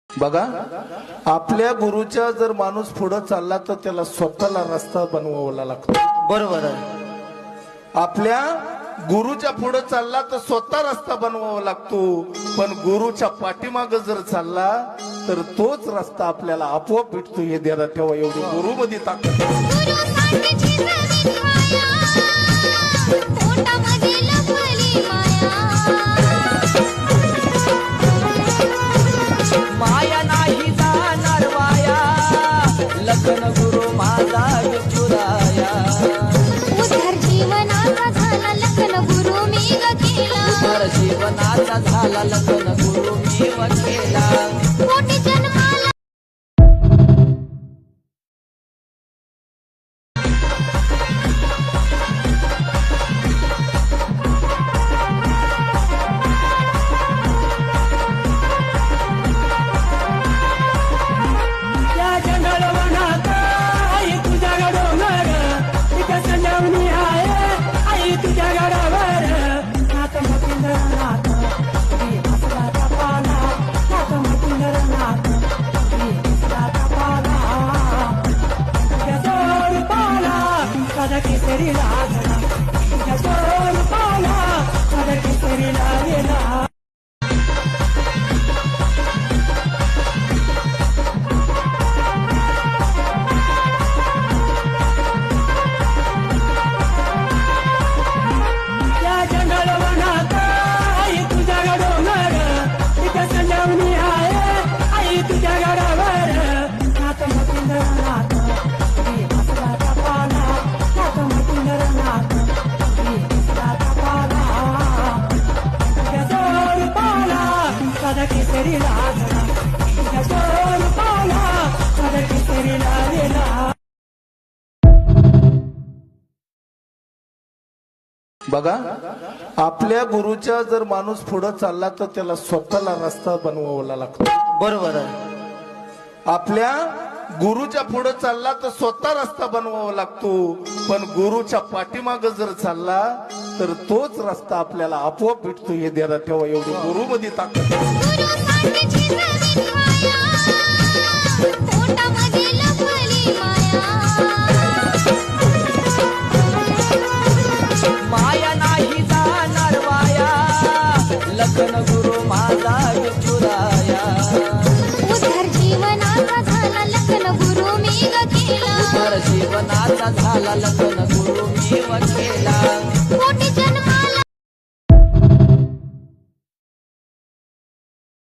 बघा, आपल्या गुरुच्या जर माणूस पुढे चालला तर त्याला स्वतःला रस्ता बनवावा लागतो. बरोबर आहे. आपल्या गुरुच्या पुढे चालला तर स्वतः रस्ता बनवावा लागतो, पण गुरुच्या पाठीमाग जर चालला तर तोच रस्ता आपल्याला आपोआप भेटतो. हे द्यायला ठेवा, एवढी गुरु मध्ये ताकद माया नाही जाणार वाया, लखन गुरु माझा विठुराया. उद्धार जीवनाचा झाला लखन गुरु मी केला. उद्धार जीवनाचा झाला लखन गुरु मी केला. कोटी जन्माला बघा, आपल्या गुरुच्या जर माणूस पुढे चालला तर त्याला स्वतःला रस्ता बनवावा लागतो. बरोबर आहे. आपल्या गुरुच्या पुढे चालला तर स्वतः रस्ता बनवावा लागतो, पण गुरुच्या पाठीमाग जर चालला तर तोच रस्ता आपल्याला आपोआप भेटतो. हे द्यायला ठेवा, एवढी गुरु मध्ये ताकद माया नाही जाणार वाया, लखन गुरु माझा विठुराया. उद्धार जीवनाचा झाला लखन गुरु मी केला. उद्धार जीवनाचा झाला लखन